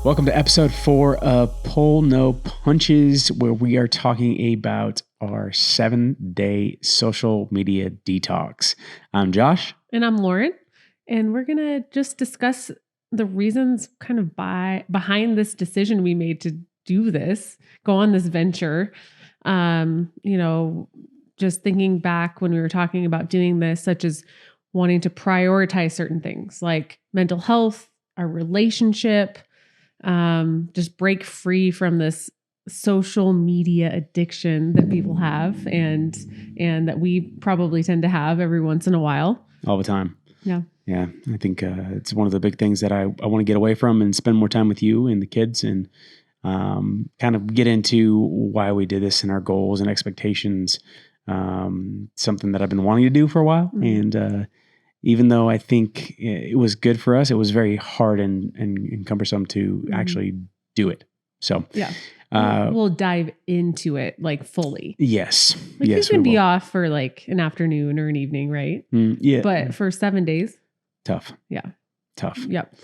Welcome to episode 4 of Pull No Punches, where we are talking about our 7-day social media detox. I'm Josh. And I'm Lauren. And we're going to just discuss the reasons kind of behind this decision we made to do this, go on this venture. Just thinking back when we were talking about doing this, such as wanting to prioritize certain things like mental health, our relationship, just break free from this social media addiction that people have and that we probably tend to have every once in a while. All the time. Yeah. Yeah. I think it's one of the big things that I want to get away from and spend more time with you and the kids and kind of get into why we did this and our goals and expectations. Something that I've been wanting to do for a while. Mm-hmm. And even though I think it was good for us, it was very hard and cumbersome to actually do it. So yeah, we'll dive into it like fully. Yes. Like yes, you can be off for like an afternoon or an evening, right? Yeah. But for 7 days. Tough. Yeah. Tough. Yep.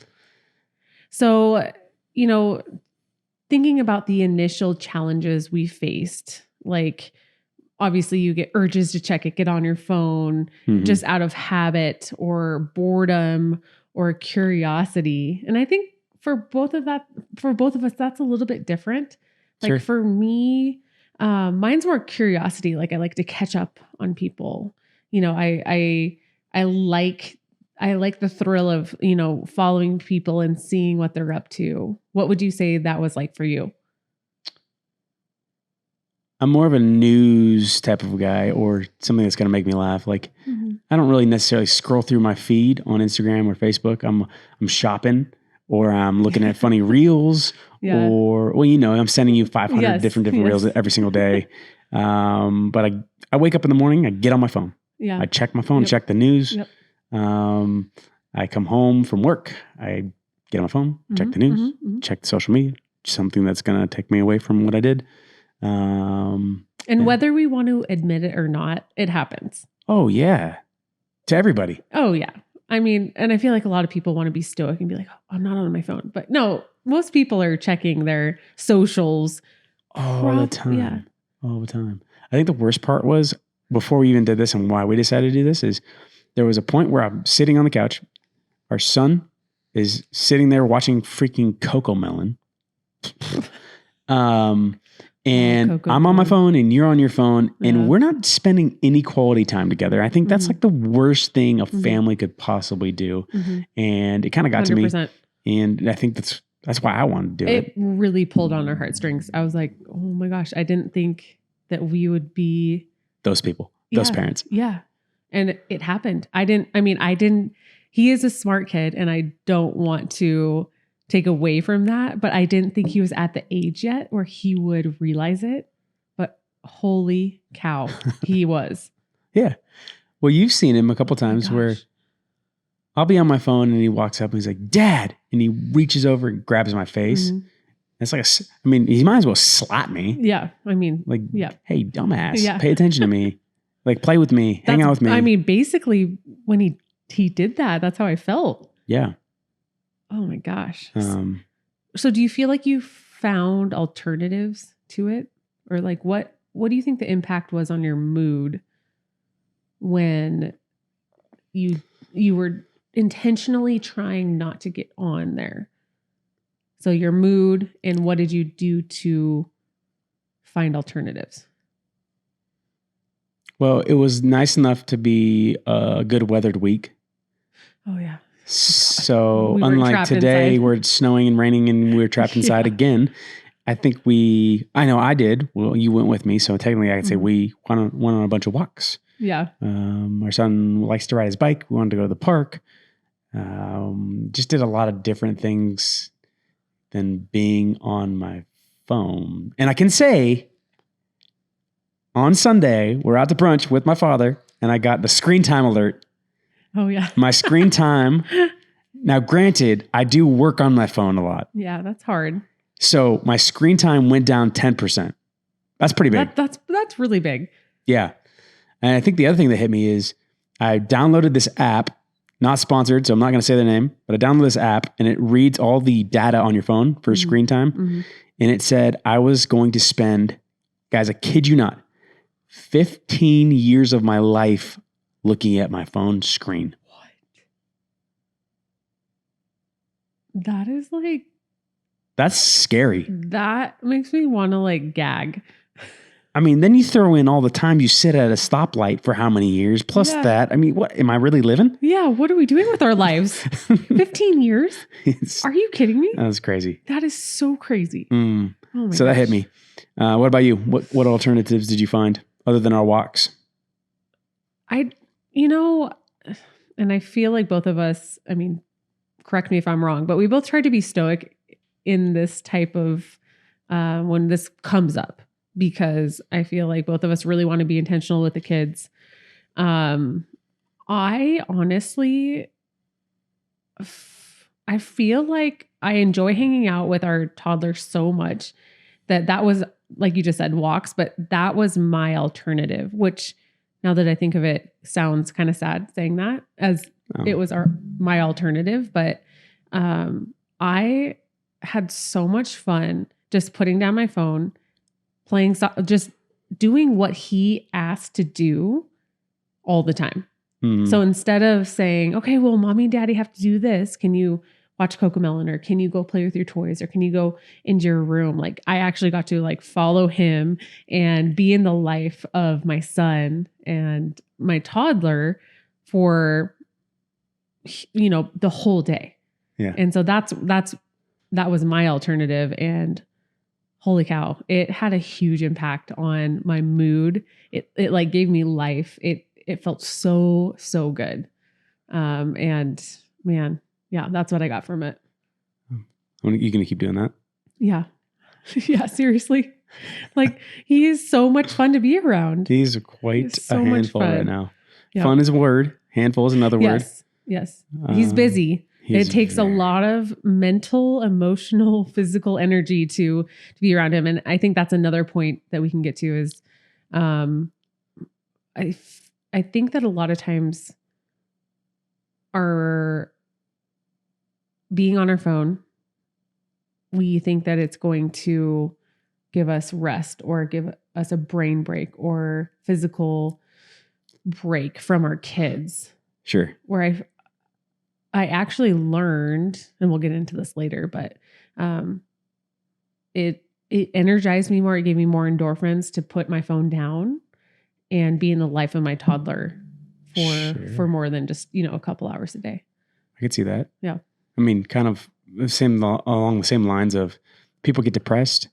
So, thinking about the initial challenges we faced, like obviously you get urges to check it, get on your phone, just out of habit or boredom or curiosity. And I think for both of us, that's a little bit different. Like Sure. For me, mine's more curiosity. Like I like to catch up on people. I like the thrill of, following people and seeing what they're up to. What would you say that was like for you? I'm more of a news type of guy or something that's going to make me laugh. Like I don't really necessarily scroll through my feed on Instagram or Facebook. I'm shopping or I'm looking at funny reels or, I'm sending you 500 different reels every single day. But I wake up in the morning, I get on my phone. Yeah. I check my phone, check the news. Yep. I come home from work. I get on my phone, check the news, check the social media, something that's going to take me away from what I did. And whether we want to admit it or not, it happens. Oh yeah. To everybody. Oh yeah. I mean, and I feel like a lot of people want to be stoic and be like, oh, I'm not on my phone. But no, most people are checking their socials all the time. Yeah. All the time. I think the worst part was before we even did this and why we decided to do this is there was a point where I'm sitting on the couch. Our son is sitting there watching freaking Cocomelon. And I'm on my phone and you're on your phone and we're not spending any quality time together. I think that's like the worst thing a family could possibly do. And it kind of got 100%. To me. And I think that's why I wanted to do it. It really pulled on our heartstrings. I was like, oh my gosh, I didn't think that we would be those people, those parents. Yeah. And it happened. He is a smart kid and I don't want to take away from that, but I didn't think he was at the age yet where he would realize it. But holy cow, he was. Yeah. Well, you've seen him a couple times where I'll be on my phone and he walks up and he's like, Dad. And he reaches over and grabs my face. It's like, he might as well slap me. Yeah. Hey, dumbass, pay attention to me. Like, play with me, hang out with me. Basically, when he did that, that's how I felt. Yeah. Oh my gosh. So do you feel like you found alternatives to it? Or like what do you think the impact was on your mood when you were intentionally trying not to get on there? So your mood and what did you do to find alternatives? Well, it was nice enough to be a good weathered week. Oh yeah. So unlike today inside. where it's snowing and raining and we're trapped inside again, I think I know I did. Well, you went with me. So technically I could say we went on a bunch of walks. Yeah. Our son likes to ride his bike. We wanted to go to the park. Just did a lot of different things than being on my phone. And I can say on Sunday, we're out to brunch with my father and I got the screen time alert. Oh, yeah. My screen time. Now, granted, I do work on my phone a lot. Yeah, that's hard. So my screen time went down 10%. That's pretty big. That's really big. Yeah. And I think the other thing that hit me is I downloaded this app Not sponsored, so I'm not going to say their name, but I downloaded this app and it reads all the data on your phone for screen time. And it said I was going to spend, guys, I kid you not, 15 years of my life looking at my phone screen. What? That is like... That's scary. That makes me want to like gag. I mean, then you throw in all the time you sit at a stoplight for how many years, plus that. I mean, what, am I really living? Yeah, what are we doing with our lives? 15 years? Are you kidding me? That's crazy. That is so crazy. Oh my gosh. That hit me. What about you? What alternatives did you find other than our walks? And I feel like both of us, I mean, correct me if I'm wrong, but we both tried to be stoic in this type of, when this comes up. Because I feel like both of us really want to be intentional with the kids. I honestly, I feel like I enjoy hanging out with our toddler so much that was, like you just said, walks, but that was my alternative, which now that I think of it, sounds kind of sad saying that as it was my alternative. But I had so much fun just putting down my phone, playing, just doing what he asked to do all the time. So instead of saying, okay, well, mommy and daddy have to do this. Can you watch Cocomelon, or can you go play with your toys, or can you go into your room? Like, I actually got to like follow him and be in the life of my son and my toddler for, the whole day. Yeah. And so that was my alternative. And holy cow, it had a huge impact on my mood. It like gave me life. It felt so, so good. And man, yeah, that's what I got from it. You're going to keep doing that? Yeah. Yeah, seriously. Like, he is so much fun to be around. He's quite a handful right now. Yep. Fun is a word. Handful is another word. Yes. He's busy. It takes a lot of mental, emotional, physical energy to be around him. And I think that's another point that we can get to is, I think that a lot of times our being on our phone, we think that it's going to give us rest or give us a brain break or physical break from our kids. Sure. Where I actually learned, and we'll get into this later, but it energized me more. It gave me more endorphins to put my phone down and be in the life of my toddler for more than just, a couple hours a day. I could see that. Yeah. I mean, kind of along the same lines of people get depressed,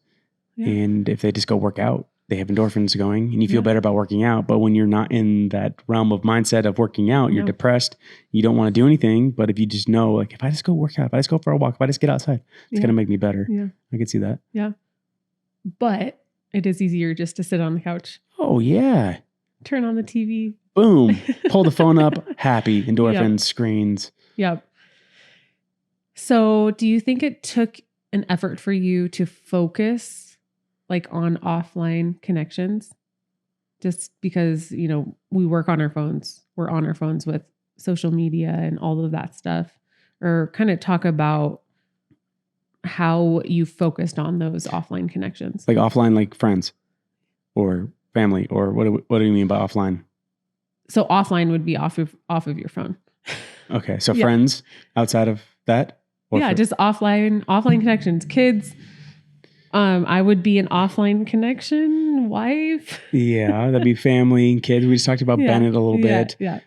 and if they just go work out, they have endorphins going and you feel better about working out. But when you're not in that realm of mindset of working out, you're depressed. You don't want to do anything. But if you just know, like, if I just go work out, if I just go for a walk, if I just get outside, it's going to make me better. Yeah. I could see that. Yeah. But it is easier just to sit on the couch. Oh, yeah. Turn on the TV. Boom. Pull the phone up. Happy. Endorphins, screens. Yep. So do you think it took an effort for you to focus like on offline connections? Just because, we work on our phones. We're on our phones with social media and all of that stuff. Or kind of talk about how you focused on those offline connections. Like offline, like friends or family, or what do you mean by offline? So offline would be off of your phone. Okay. So friends outside of that? Just offline connections. Kids. I would be an offline connection wife. Yeah, that'd be family and kids. We just talked about Bennett a little bit. Yeah.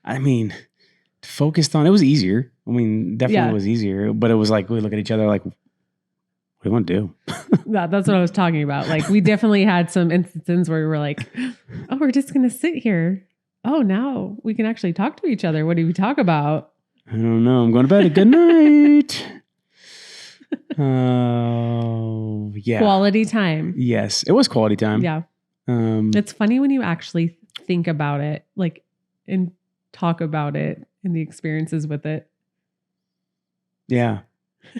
I mean, focused on, it was easier. I mean, definitely was easier, but it was like, we look at each other like, what do you want to do? That's what I was talking about. Like, we definitely had some instances where we were like, oh, we're just going to sit here. Oh, now we can actually talk to each other. What do we talk about? I don't know. I'm going to bed. Good night. Oh, yeah. Quality time. Yes, it was quality time. Yeah. It's funny when you actually think about it, like, and talk about it and the experiences with it. Yeah.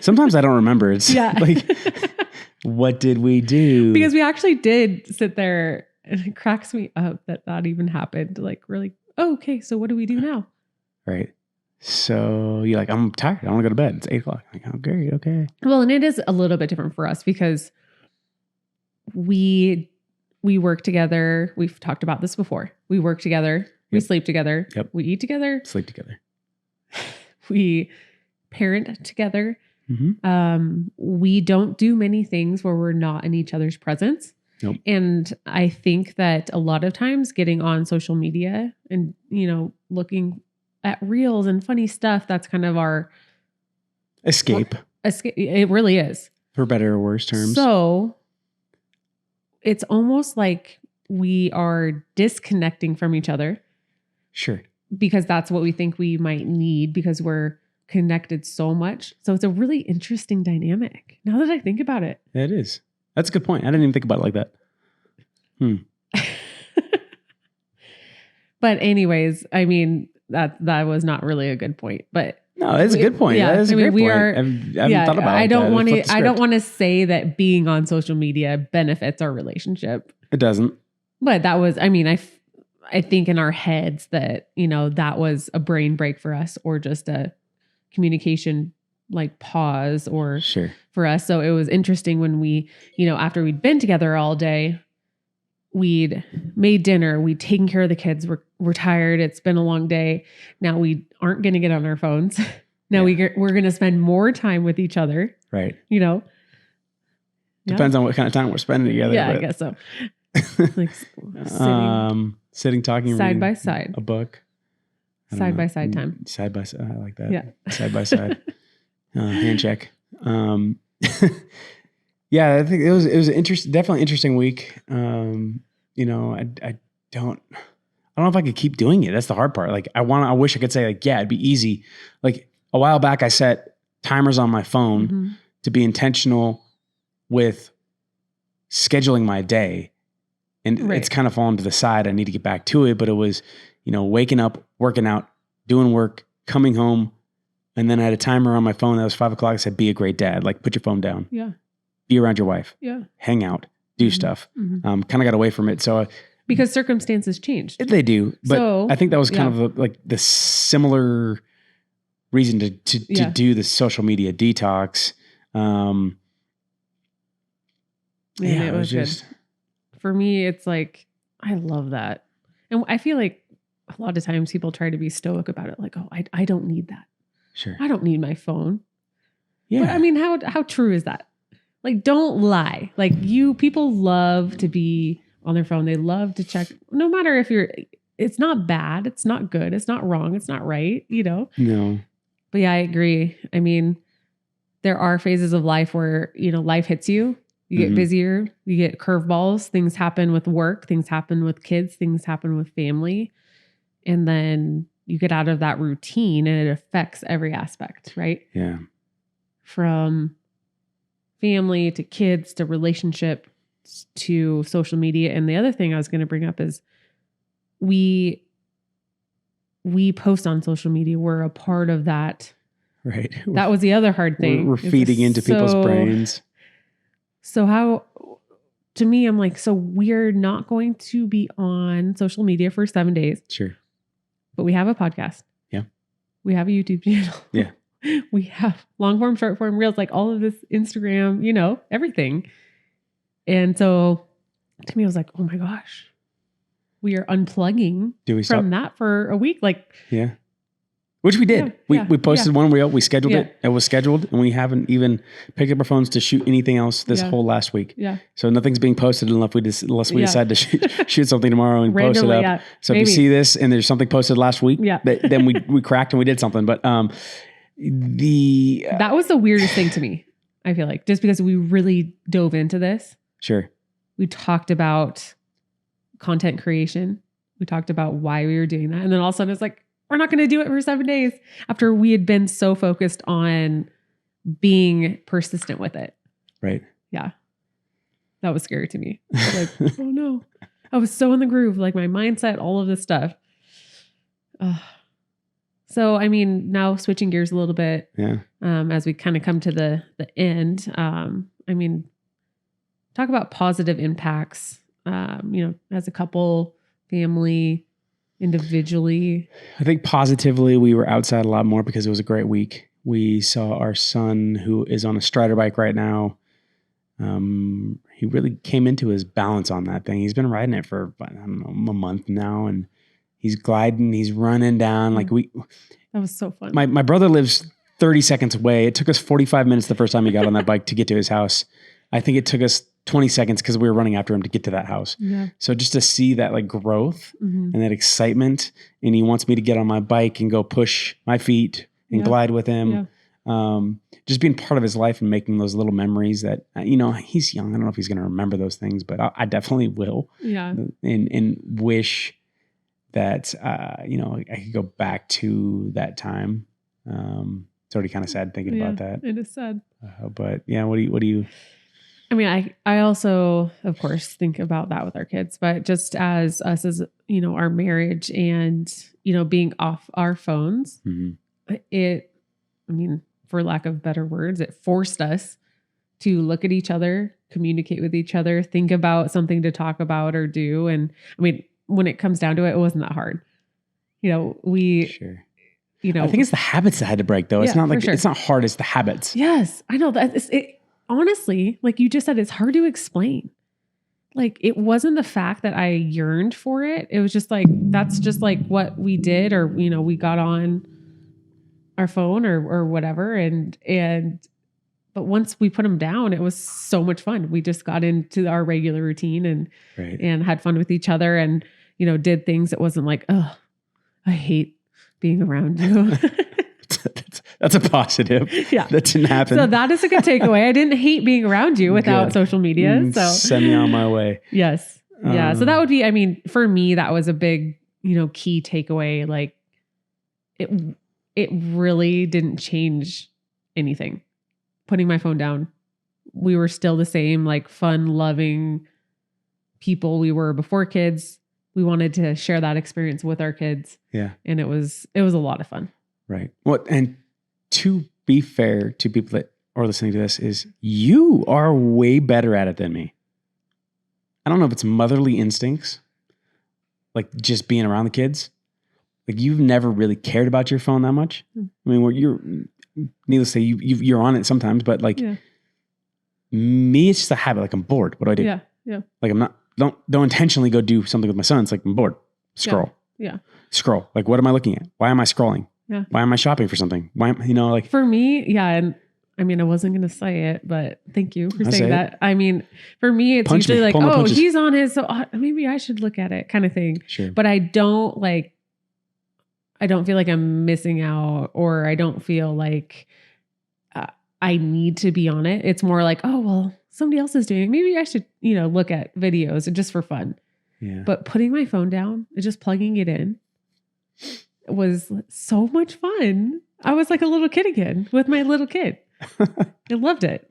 Sometimes I don't remember. It's like, what did we do? Because we actually did sit there, and it cracks me up that even happened, like, really oh, okay, so what do we do now? Right. So you're like, I'm tired. I want to go to bed. It's 8:00. Like, oh, great. Okay. Well, and it is a little bit different for us because we work together. We've talked about this before. We work together. We sleep together. Yep. We eat together. Sleep together. We parent together. Mm-hmm. We don't do many things where we're not in each other's presence. Nope. And I think that a lot of times getting on social media and, looking at reels and funny stuff, that's kind of our escape. It really is. For better or worse terms. So it's almost like we are disconnecting from each other. Sure. Because that's what we think we might need because we're connected so much. So it's a really interesting dynamic now that I think about it. It is. That's a good point. I didn't even think about it like that. But anyways, I mean, that was not really a good point, but no, that's a good point. Yeah, that's a great point. I haven't thought about it. I don't want to say that being on social media benefits our relationship. It doesn't. But that was, I think in our heads that, that was a brain break for us or just a communication like pause or sure for us. So it was interesting when we, after we'd been together all day, we'd made dinner, we'd taken care of the kids. We're tired. It's been a long day. Now we aren't going to get on our phones. Now we're going to spend more time with each other. Right. Depends on what kind of time we're spending together. Yeah, I guess so. Like sitting, talking, side by side, a book, side by side time, side by side. I like that. Yeah, side by side, hand check. Yeah, I think it was definitely interesting week. I don't know if I could keep doing it. That's the hard part. Like I wish I could say like, yeah, it'd be easy. Like a while back, I set timers on my phone to be intentional with scheduling my day. And it's kind of fallen to the side. I need to get back to it. But it was, waking up, working out, doing work, coming home. And then I had a timer on my phone that was 5:00. I said, be a great dad. Like put your phone down. Yeah. Be around your wife. Yeah. Hang out. Do stuff. Kind of got away from it. So because circumstances changed. They do. But I think that was kind of like the similar reason to do the social media detox. It was just... For me, it's like, I love that. And I feel like a lot of times people try to be stoic about it. Like, oh, I don't need that. Sure. I don't need my phone. Yeah. But how true is that? Like, don't lie. Like people love to be on their phone. They love to check, no matter if it's not bad. It's not good. It's not wrong. It's not right. No. But yeah, I agree. I mean, there are phases of life where, life hits you. You get busier, you get curveballs, things happen with work, things happen with kids, things happen with family. And then you get out of that routine and it affects every aspect, right? Yeah. From family to kids to relationships to social media. And the other thing I was going to bring up is we post on social media. We're a part of that. Right. That was the other hard thing. We're feeding into people's brains. So to me, I'm like, so we're not going to be on social media for 7 days. Sure. But we have a podcast. Yeah. We have a YouTube channel. Yeah. We have long form, short form, reels, like all of this Instagram, everything. And so to me, I was like, oh my gosh, we are unplugging from that for a week. Like, yeah. Which we did. We posted one reel. We scheduled it. It was scheduled, and we haven't even picked up our phones to shoot anything else this whole last week. Yeah. So nothing's being posted unless we decide to shoot something tomorrow and post it up. Yeah. So if you see this and there's something posted last week, then we cracked and we did something. But that was the weirdest thing to me. I feel like just because we really dove into this. Sure. We talked about content creation. We talked about why we were doing that, and then all of a sudden it's like, we're not going to do it for 7 days after we had been so focused on being persistent with it. Right. Yeah. That was scary to me. I was like, oh no. I was so in the groove, like my mindset, all of this stuff. So, I mean, now switching gears a little bit, as we kind of come to the end, I mean, talk about positive impacts, as a couple, family, individually? I think positively, we were outside a lot more because it was a great week. We saw our son, who is on a Strider bike right now. He really came into his balance on that thing. He's been riding it for, I don't know, a month now, and he's gliding, he's running down. Like that was so fun. My brother lives 30 seconds away. It took us 45 minutes the first time he got on that bike to get to his house. I think it took us 20 seconds because we were running after him to get to that house. Yeah. So just to see that like growth and that excitement, and he wants me to get on my bike and go push my feet and glide with him. Yeah. Just being part of his life and making those little memories that, he's young. I don't know if he's going to remember those things, but I definitely will. Yeah. And wish that, I could go back to that time. It's already kind of sad thinking about that. It is sad. But yeah, what do you? I mean, I also, of course, think about that with our kids, but just as us as, our marriage and, being off our phones, for lack of better words, it forced us to look at each other, communicate with each other, think about something to talk about or do. And I mean, when it comes down to it, it wasn't that hard. Sure. I think it's the habits that had to break though. It's not like, it's not hard. It's the habits. Yes. I know that honestly, like you just said, it's hard to explain. Like it wasn't the fact that I yearned for it. It was just like, that's just like what we did, or, we got on our phone or whatever. But once we put them down, it was so much fun. We just got into our regular routine and had fun with each other and, did things. It wasn't like, oh, I hate being around you. That's a positive. Yeah. That didn't happen. So that is a good takeaway. I didn't hate being around you without social media. So send me on my way. Yes. Yeah. So that would be, for me, that was a big, key takeaway. Like it really didn't change anything. Putting my phone down. We were still the same, like fun, loving people we were before kids. We wanted to share that experience with our kids. Yeah. And it was a lot of fun. Right. Well, and to be fair to people that are listening to this, is you are way better at it than me. I don't know if it's motherly instincts, like just being around the kids. Like you've never really cared about your phone that much. I mean, needless to say, you're on it sometimes, but like me, it's just a habit. Like I'm bored. What do I do? Yeah. Yeah. Like don't intentionally go do something with my son. It's like I'm bored. Scroll. Yeah. Scroll. Like what am I looking at? Why am I scrolling? Yeah. Why am I shopping for something? Why am like for me? Yeah. And I mean, I wasn't going to say it, but thank you for saying that. I mean, for me, it's usually like, oh, he's on his, so maybe I should look at it kind of thing. Sure. But I don't feel like I'm missing out, or I don't feel like I need to be on it. It's more like, oh, well, somebody else is doing it. Maybe I should, look at videos just for fun. Yeah. But putting my phone down and just plugging it in was so much fun. I was like a little kid again with my little kid. I loved it.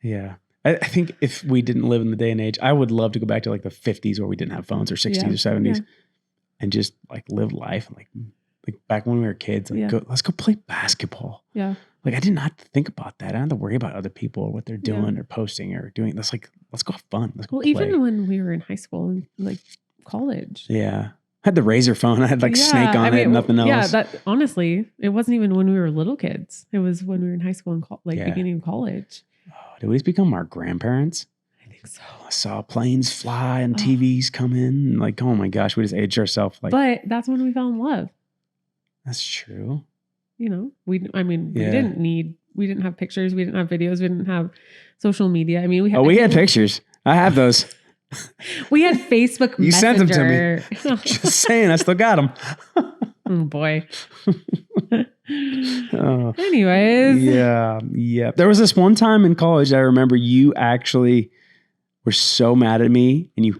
Yeah. I think if we didn't live in the day and age, I would love to go back to like the 50s where we didn't have phones, or 60s or 70s and just like live life. And like back when we were kids, like let's go play basketball. Yeah. Like I didn't have to think about that. I didn't have to worry about other people or what they're doing or posting or doing. That's like, let's go have fun. Let's go play. Even when we were in high school and like college. Yeah. I had the Razor phone. I had like Snake on it and nothing else. Yeah, that honestly, it wasn't even when we were little kids. It was when we were in high school and beginning of college. Oh, did we just become our grandparents? I think so. I saw planes fly and TVs come in. And like, oh my gosh, we just aged ourselves. Like, but that's when we fell in love. That's true. We didn't have pictures. We didn't have videos. We didn't have social media. I mean, we had pictures. I have those. We had Facebook Messenger. You sent them to me. Just saying, I still got them. Oh boy. Anyways. Yeah. There was this one time in college that I remember you actually were so mad at me, and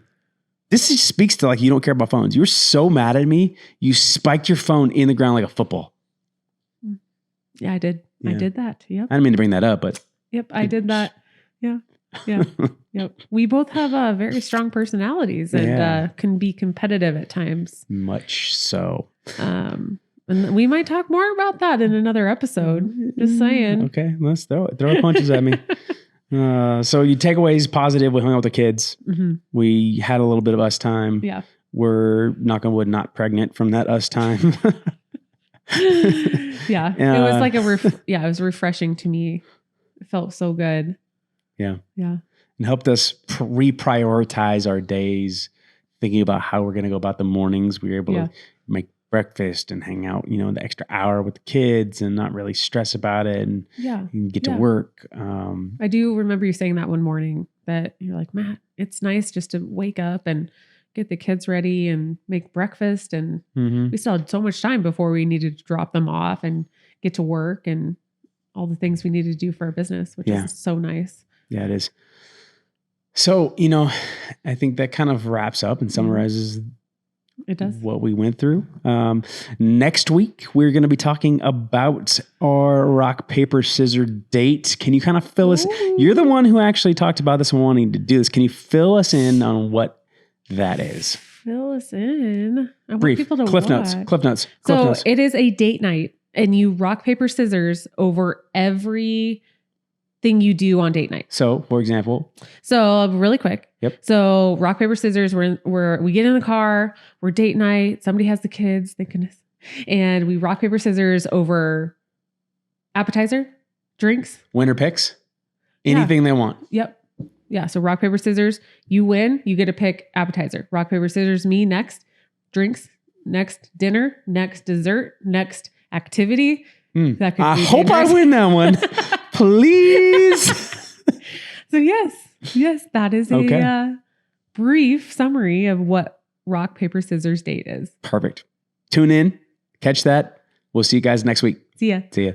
this just speaks to like you don't care about phones. You were so mad at me, you spiked your phone in the ground like a football. Yeah, I did. Yeah. I did that. Yep. I didn't mean to bring that up, but yep, I did that. Yeah. Yeah. Yep. We both have very strong personalities and can be competitive at times. Much so. And we might talk more about that in another episode. Just saying. Okay, let's throw punches at me. So you takeaways positive. We hung out with the kids. Mm-hmm. We had a little bit of us time. Yeah. we're, knock on wood, not pregnant from that us time. Yeah. It was like it was refreshing to me. It felt so good. Yeah. Yeah. And helped us reprioritize our days, thinking about how we're going to go about the mornings. We were able to make breakfast and hang out, the extra hour with the kids and not really stress about it and get to work. I do remember you saying that one morning that you're like, Matt, it's nice just to wake up and get the kids ready and make breakfast. And we still had so much time before we needed to drop them off and get to work and all the things we needed to do for our business, which is so nice. Yeah, it is. So, I think that kind of wraps up and summarizes it does what we went through. Next week, we're going to be talking about our rock, paper, scissors date. Can you kind of fill us? You're the one who actually talked about this and wanting to do this. Can you fill us in on what that is? Fill us in. I want Brief. people to Cliff watch. Notes. So it is a date night and you rock, paper, scissors over every thing you do on date night. So, for example. So really quick. Yep. So rock, paper, scissors, we get in the car, we're date night. Somebody has the kids, thank goodness. And we rock, paper, scissors over appetizer, drinks. Winner picks. Anything they want. Yep. Yeah. So rock, paper, scissors, you win, you get to pick appetizer. Rock, paper, scissors, me next. Drinks, next dinner, next dessert, next activity. That could I hope dangerous. I win that one. Please. So yes, that is a brief summary of what rock, paper, scissors date is. Perfect. Tune in, catch that. We'll see you guys next week. See ya.